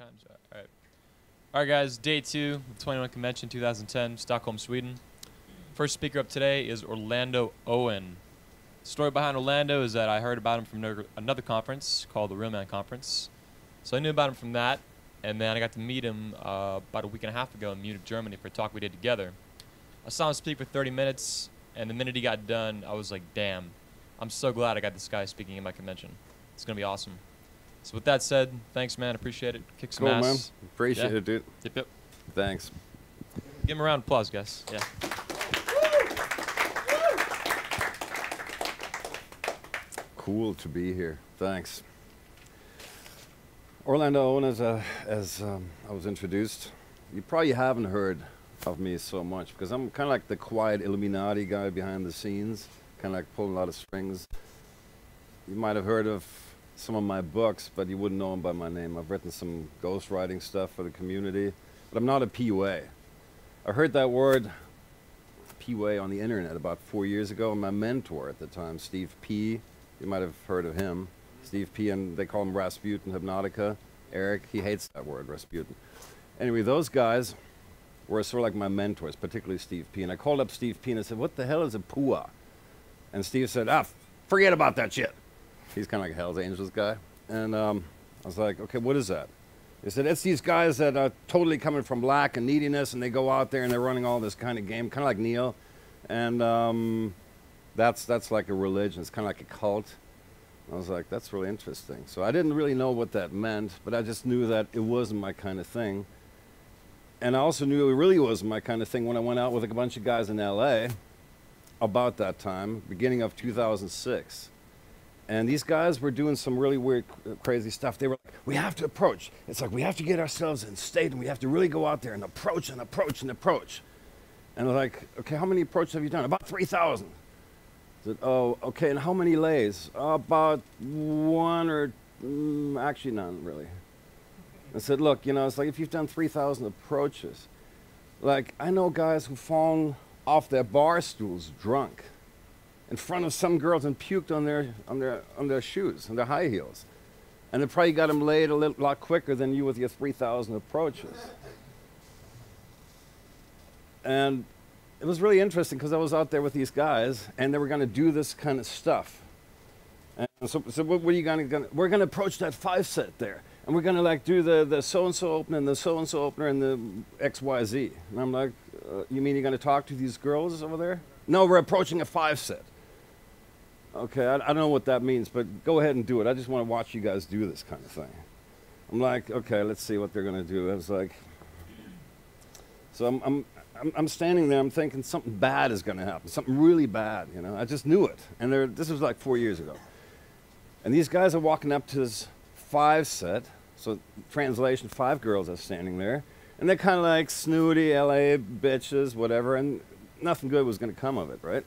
Alright. Alright guys, day 2 of the 21 Convention 2010, Stockholm, Sweden. First speaker up today is Orlando Owen. The story behind Orlando is that I heard about him from another conference called the Real Man Conference. So I knew about him from that, and then I got to meet him about a week and a half ago in Munich, Germany for a talk we did together. I saw him speak for 30 minutes, and the minute he got done, I was like, damn, I'm so glad I got this guy speaking in my convention. It's going to be awesome. So with that said, thanks, man. Appreciate it. Kick some ass. Man. Appreciate it, dude. Yep, yep. Thanks. Give him a round of applause, guys. Yeah. Cool to be here. Thanks. Orlando Owen, as I was introduced, you probably haven't heard of me so much because I'm kind of like the quiet Illuminati guy behind the scenes, kind of like pulling a lot of strings. You might have heard of some of my books, but you wouldn't know them by my name. I've written some ghostwriting stuff for the community, but I'm not a PUA. I heard that word, PUA, on the internet about 4 years ago, and my mentor at the time, Steve P., you might have heard of him. Steve P., and they call him Rasputin Hypnotica. Eric, he hates that word, Rasputin. Anyway, those guys were sort of like my mentors, particularly Steve P., and I called up Steve P. and I said, what the hell is a PUA? And Steve said, forget about that shit. He's kind of like a Hells Angels guy. And I was like, okay, what is that? He said, it's these guys that are totally coming from lack and neediness, and they go out there and they're running all this kind of game, kind of like Neo. And that's like a religion. It's kind of like a cult. I was like, that's really interesting. So I didn't really know what that meant, but I just knew that it wasn't my kind of thing. And I also knew it really wasn't my kind of thing when I went out with a bunch of guys in LA about that time, beginning of 2006. And these guys were doing some really weird, crazy stuff. They were like, we have to approach. It's like, we have to get ourselves in state, and we have to really go out there and approach and approach and approach. And they're like, okay, how many approaches have you done? About 3,000. I said, oh, okay, and how many lays? About one or, actually none, really. I said, look, you know, it's like if you've done 3,000 approaches, like I know guys who've fallen off their bar stools drunk in front of some girls and puked on their shoes, on their high heels. And they probably got them laid a lot quicker than you with your 3,000 approaches. And it was really interesting because I was out there with these guys and they were going to do this kind of stuff. And so what are you going to, we're going to approach that 5-set there. And we're going to like do the so-and-so opener and the so-and-so opener and the XYZ. And I'm like, you mean you're going to talk to these girls over there? No, we're approaching a 5-set. Okay, I don't know what that means, but go ahead and do it. I just want to watch you guys do this kind of thing. I'm like, okay, let's see what they're going to do. I was like, so I'm standing there, I'm thinking something bad is going to happen, something really bad, you know. I just knew it. And this was like 4 years ago. And these guys are walking up to this 5-set, so translation, 5 girls are standing there. And they're kind of like snooty LA bitches, whatever, and nothing good was going to come of it, right?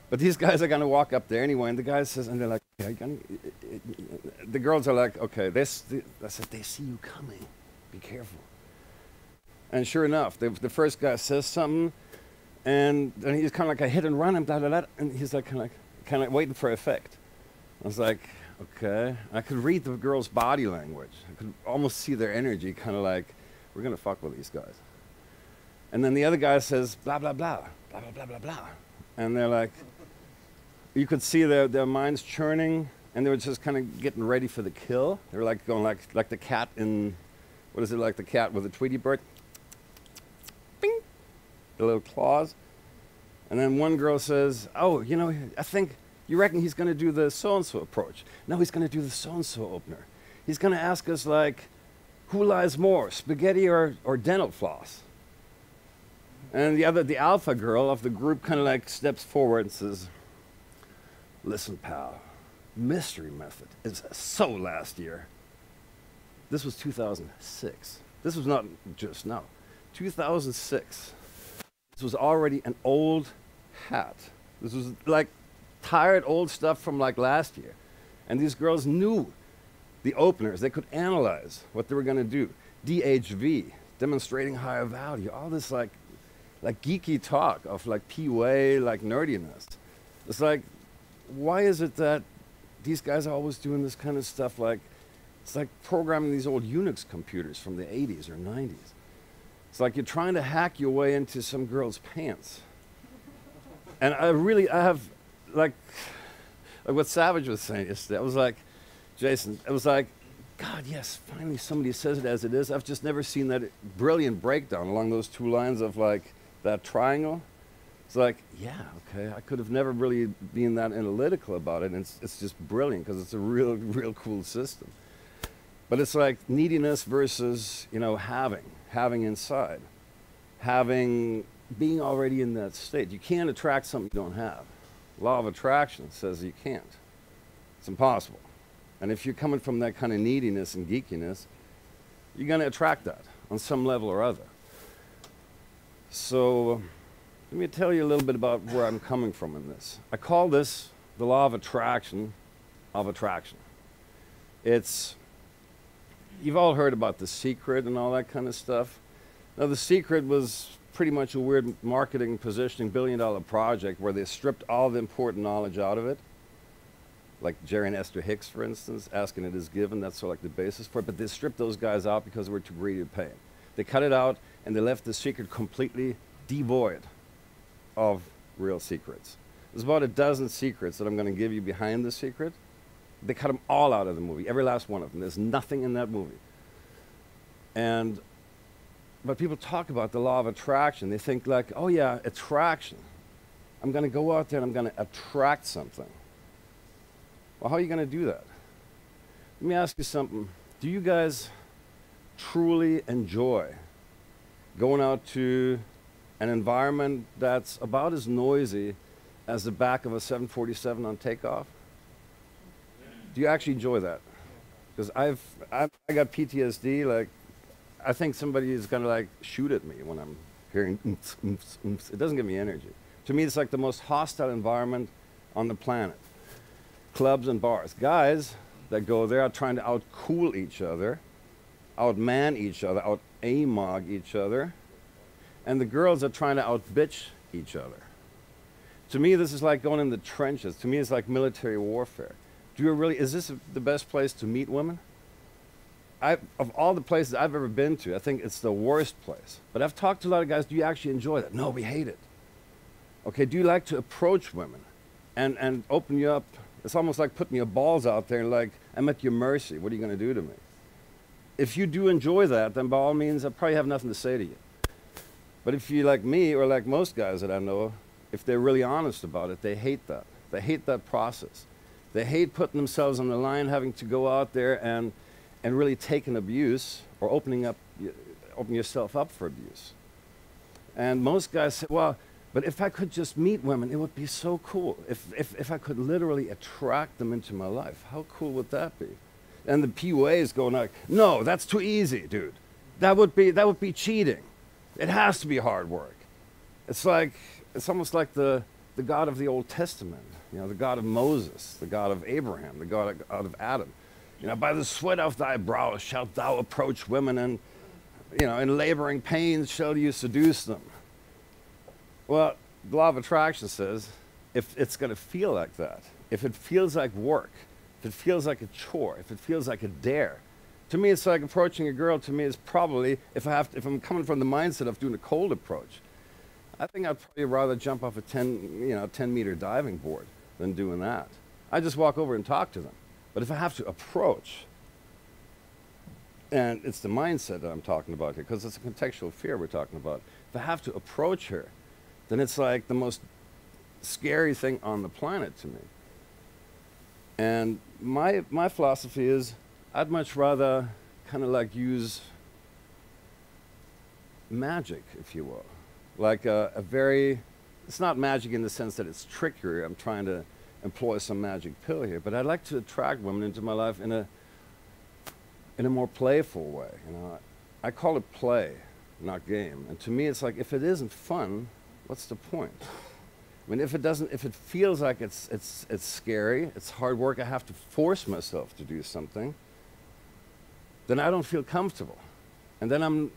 But these guys are going to walk up there anyway, and the guy says, and they're like, okay, the girls are like, okay, I said, they see you coming. Be careful. And sure enough, the first guy says something, and then he's kind of like a hit and run, and blah, blah, blah, and he's like kind of waiting for effect. I was like, okay. I could read the girls' body language. I could almost see their energy, kind of like, we're going to fuck with these guys. And then the other guy says, blah, blah, blah, blah, blah, blah, blah, blah. And they're like, you could see their minds churning, and they were just kind of getting ready for the kill. They were like going like the cat in, what is it, like the cat with the Tweety bird? Bing! The little claws. And then one girl says, oh, you know, you reckon he's going to do the so-and-so approach. No, he's going to do the so-and-so opener. He's going to ask us, like, who lies more, spaghetti or dental floss? And the alpha girl of the group kind of like steps forward and says, listen, pal, mystery method is so last year. This was 2006. This was not just now. 2006. This was already an old hat. This was like tired old stuff from like last year. And these girls knew the openers. They could analyze what they were going to do. DHV, demonstrating higher value. All this like geeky talk of like PUA, like nerdiness. It's like, why is it that these guys are always doing this kind of stuff like It's like programming these old Unix computers from the 80s or 90s. It's like you're trying to hack your way into some girl's pants. And I have, like what Savage was saying yesterday, I was like, Jason, it was like, God, yes, finally somebody says it as it is. I've just never seen that brilliant breakdown along those two lines of like that triangle. It's like, yeah, okay, I could have never really been that analytical about it, and it's just brilliant because it's a real cool system. But it's like neediness versus, having inside, being already in that state. You can't attract something you don't have. Law of attraction says you can't. It's impossible. And if you're coming from that kind of neediness and geekiness, you're going to attract that on some level or other. So let me tell you a little bit about where I'm coming from in this. I call this the law of attraction. You've all heard about The Secret and all that kind of stuff. Now, The Secret was pretty much a weird marketing, positioning, billion-dollar project where they stripped all the important knowledge out of it. Like Jerry and Esther Hicks, for instance, asking it is given, that's sort of like the basis for it. But they stripped those guys out because they were too greedy to pay it. They cut it out, and they left The Secret completely devoid of real secrets. There's about a dozen secrets that I'm going to give you behind The Secret. They cut them all out of the movie, every last one of them. There's nothing in that movie. But people talk about the law of attraction. They think like, oh yeah, attraction. I'm going to go out there and I'm going to attract something. Well, how are you going to do that? Let me ask you something. Do you guys truly enjoy going out to an environment that's about as noisy as the back of a 747 on takeoff? Do you actually enjoy that? Because I got PTSD. Like, I think somebody is going to like shoot at me when I'm hearing oomps, oomps, oomps. It doesn't give me energy. To me, it's like the most hostile environment on the planet. Clubs and bars. Guys that go there are trying to out-cool each other, out-man each other, out-amog each other, and the girls are trying to out-bitch each other. To me, this is like going in the trenches. To me, it's like military warfare. Is this the best place to meet women? Of all the places I've ever been to, I think it's the worst place. But I've talked to a lot of guys, do you actually enjoy that? No, we hate it. Okay, do you like to approach women and open you up? It's almost like putting your balls out there and like, I'm at your mercy. What are you going to do to me? If you do enjoy that, then by all means, I probably have nothing to say to you. But if you like me, or like most guys that I know, if they're really honest about it, they hate that. They hate that process. They hate putting themselves on the line, having to go out there and really take an abuse or open yourself up for abuse. And most guys say, well, but if I could just meet women, it would be so cool. If I could literally attract them into my life, how cool would that be? And the PUAs going like, no, that's too easy, dude. That would be cheating. It has to be hard work. It's almost like the God of the Old Testament, the God of Moses, the God of Abraham, the God of Adam. By the sweat of thy brow shalt thou approach women, and in laboring pains shall you seduce them. Well, the law of attraction says if it's going to feel like that, if it feels like work, if it feels like a chore, if it feels like a dare, to me it's like approaching a girl. To me is probably, if I'm coming from the mindset of doing a cold approach, I think I'd probably rather jump off a 10-meter diving board than doing that. I just walk over and talk to them. But if I have to approach, and it's the mindset that I'm talking about here, because it's a contextual fear we're talking about. If I have to approach her, then it's like the most scary thing on the planet to me. And my philosophy is I'd much rather kind of like use magic, if you will. Like it's not magic in the sense that it's trickery. I'm trying to employ some magic pill here, but I'd like to attract women into my life in a more playful way. I call it play, not game. And to me, it's like, if it isn't fun, what's the point? I mean, if it feels like it's scary, it's hard work, I have to force myself to do something, then I don't feel comfortable. And then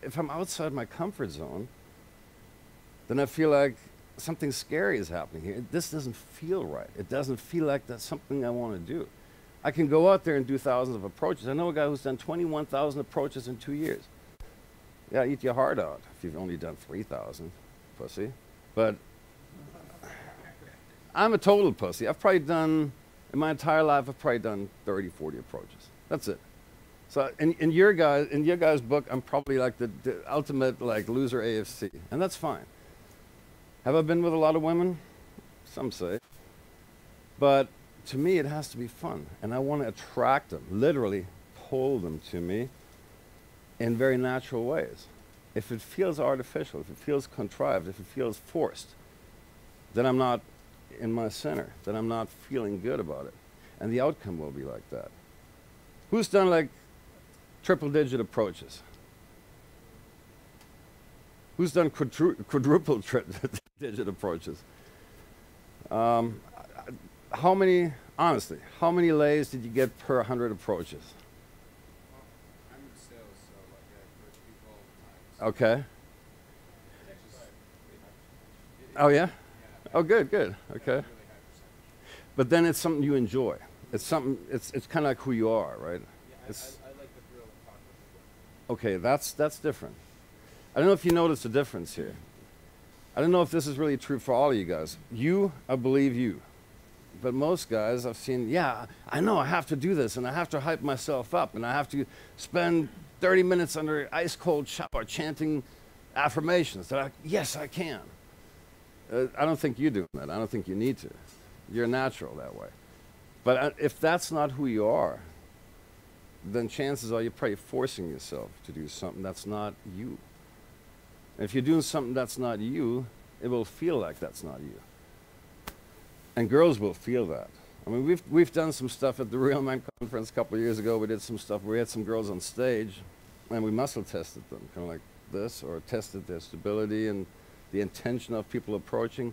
if I'm outside my comfort zone, then I feel like something scary is happening here. This doesn't feel right. It doesn't feel like that's something I want to do. I can go out there and do thousands of approaches. I know a guy who's done 21,000 approaches in 2 years. Yeah, eat your heart out if you've only done 3,000, pussy. But I'm a total pussy. I've probably done, in my entire life, I've probably done 30, 40 approaches. That's it. So in your guys' book, I'm probably like the ultimate like loser AFC, and that's fine. Have I been with a lot of women? Some say. But to me, it has to be fun, and I want to attract them, literally pull them to me in very natural ways. If it feels artificial, if it feels contrived, if it feels forced, then I'm not in my center, then I'm not feeling good about it. And the outcome will be like that. Who's done like triple-digit approaches? Who's done quadruple digit approaches? How many, honestly, how many lays did you get per 100 approaches? I'm in sales, so like I approach people all the time. Okay. Oh, yeah? Oh, good, good. Okay. Really high percentage. But then it's something you enjoy. It's something, it's kind of like who you are, right? Yeah, I It's, like the thrill of talking to people. okay, that's different. I don't know if you notice the difference here. I don't know if this is really true for all of you guys. You, I believe you. But most guys I've seen, yeah, I know I have to do this, and I have to hype myself up, and I have to spend 30 minutes under an ice-cold shower chanting affirmations that yes, I can. I don't think you're doing that. I don't think you need to. You're natural that way. But if that's not who you are, then chances are you're probably forcing yourself to do something that's not you. And if you're doing something that's not you, it will feel like that's not you. And girls will feel that. I mean, we've done some stuff at the Real Men Conference a couple of years ago. We did some stuff where we had some girls on stage, and we muscle tested them, kind of like this, or tested their stability and the intention of people approaching.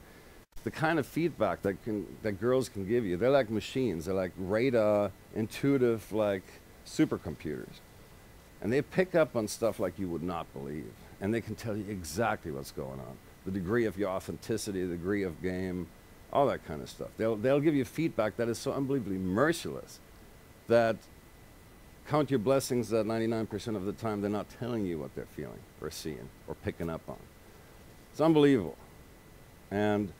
The kind of feedback that girls can give you, they're like machines. They're like radar, intuitive, like supercomputers. And they pick up on stuff like you would not believe. And they can tell you exactly what's going on. The degree of your authenticity, the degree of game, all that kind of stuff. They'll give you feedback that is so unbelievably merciless that count your blessings that 99% of the time they're not telling you what they're feeling or seeing or picking up on. It's unbelievable. And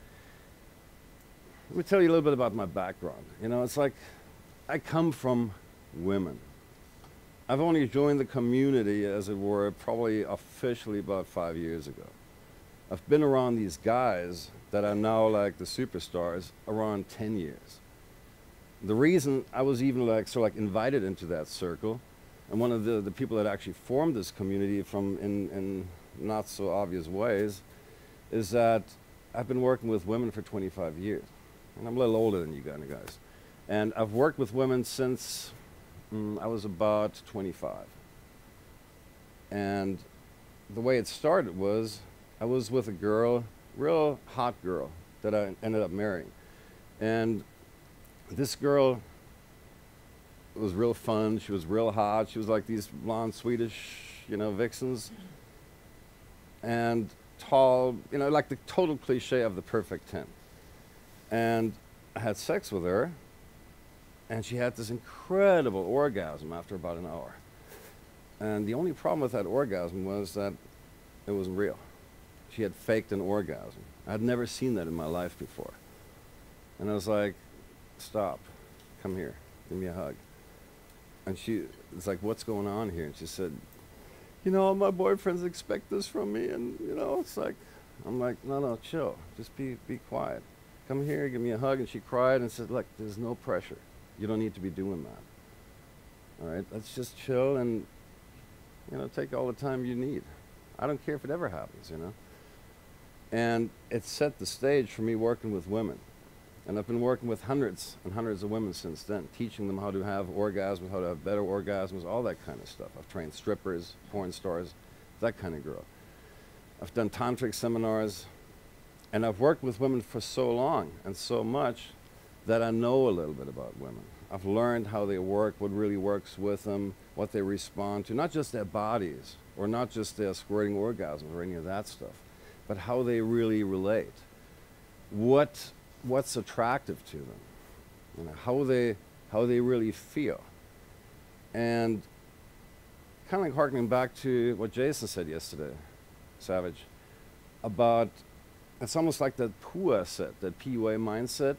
let me tell you a little bit about my background. You know, it's like I come from women. I've only joined the community, as it were, probably officially about 5 years ago. I've been around these guys that are now like the superstars around 10 years. The reason I was even like invited into that circle, and one of the people that actually formed this community from in not so obvious ways, is that I've been working with women for 25 years. And I'm a little older than you guys. And I've worked with women since I was about 25. And the way it started was I was with a girl, real hot girl, that I ended up marrying. And this girl was real fun. She was real hot. She was like these blonde Swedish, you know, vixens. And tall, you know, like the total cliche of the perfect 10. And I had sex with her, and she had this incredible orgasm after about an hour. And the only problem with that orgasm was that it wasn't real. She had faked an orgasm. I had never seen that in my life before. And I was like, stop, come here, give me a hug. And she was like, what's going on here? And she said, you know, my boyfriends expect this from me, and you know, it's like, I'm like, no, chill, just be quiet. Come here, give me a hug. And she cried and said, look, there's no pressure. You don't need to be doing that. All right, let's just chill and, you know, take all the time you need. I don't care if it ever happens, you know. And it set the stage for me working with women. And I've been working with hundreds and hundreds of women since then, teaching them how to have orgasms, how to have better orgasms, all that kind of stuff. I've trained strippers, porn stars, that kind of girl. I've done tantric seminars, and I've worked with women for so long and so much that I know a little bit about women. I've learned how they work, what really works with them, what they respond to, not just their bodies, or not just their squirting orgasms or any of that stuff, but how they really relate. What's attractive to them? You know, how they really feel. And kind of like harkening back to what Jason said yesterday, Savage, about it's almost like that PUA set, that PUA mindset.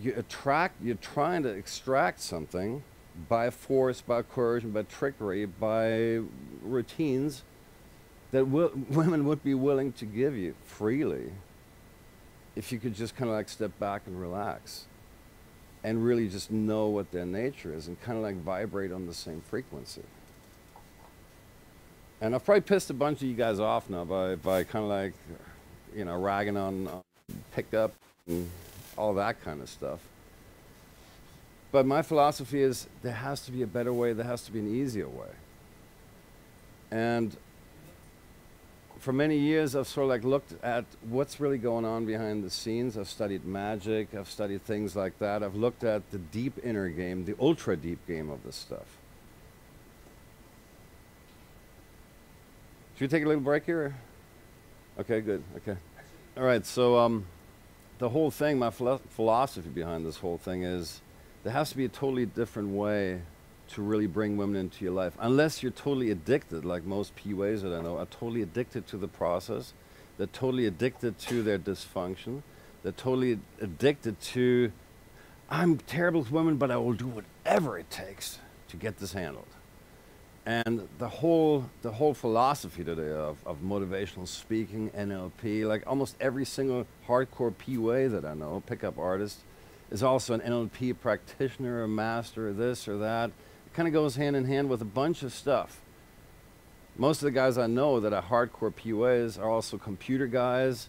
You're trying to extract something by force, by coercion, by trickery, by routines that women would be willing to give you freely if you could just kind of like step back and relax and really just know what their nature is and kind of like vibrate on the same frequency. And I've probably pissed a bunch of you guys off now by kind of like, you know, ragging on pickup and all that kind of stuff. But my philosophy is there has to be a better way, there has to be an easier way. And for many years, I've sort of like looked at what's really going on behind the scenes. I've studied magic, I've studied things like that. I've looked at the deep inner game, the ultra deep game of this stuff. Should we take a little break here? Okay, good, okay. All right, so the whole thing, my philosophy behind this whole thing is there has to be a totally different way to really bring women into your life. Unless you're totally addicted, like most PUAs that I know are totally addicted to the process. They're totally addicted to their dysfunction. They're totally addicted to, I'm terrible with women, but I will do whatever it takes to get this handled. And the whole philosophy today of motivational speaking, NLP, like almost every single hardcore PUA that I know, pickup artist, is also an NLP practitioner, a master, this or that. It kind of goes hand in hand with a bunch of stuff. Most of the guys I know that are hardcore PUAs are also computer guys,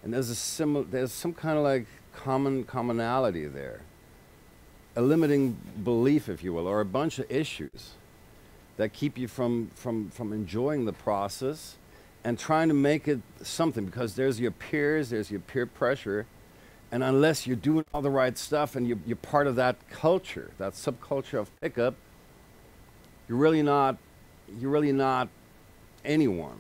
and there's some kind of like commonality there, a limiting belief, if you will, or a bunch of issues that keep you from enjoying the process and trying to make it something, because there's your peers, there's your peer pressure, and unless you're doing all the right stuff and you're part of that culture, that subculture of pickup, you're really not anyone.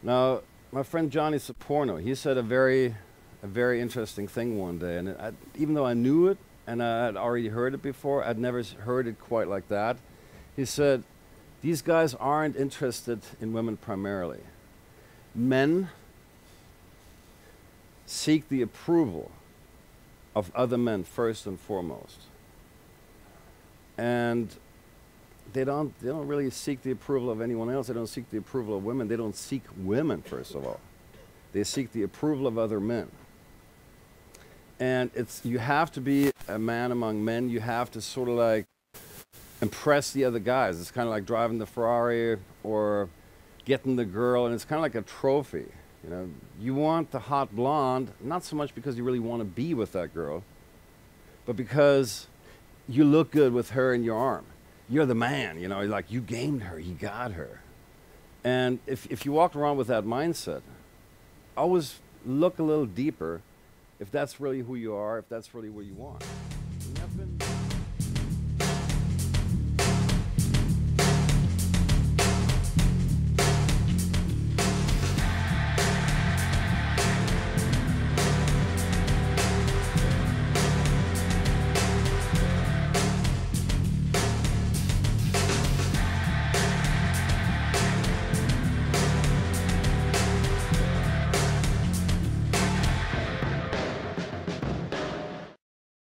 Now, my friend Johnny Saporno, he said a very interesting thing one day, and even though I knew it and I had already heard it before, I'd never heard it quite like that. He said, these guys aren't interested in women primarily. Men seek the approval of other men first and foremost. And they don't really seek the approval of anyone else. They don't seek the approval of women. They don't seek women, first of all. They seek the approval of other men. And you have to be a man among men. You have to sort of like impress the other guys. It's kind of like driving the Ferrari or getting the girl, and it's kind of like a trophy. You know, you want the hot blonde, not so much because you really want to be with that girl, but because you look good with her in your arm. You're the man, you know, like you gamed her, you got her. And if you walk around with that mindset, always look a little deeper if that's really who you are, if that's really what you want.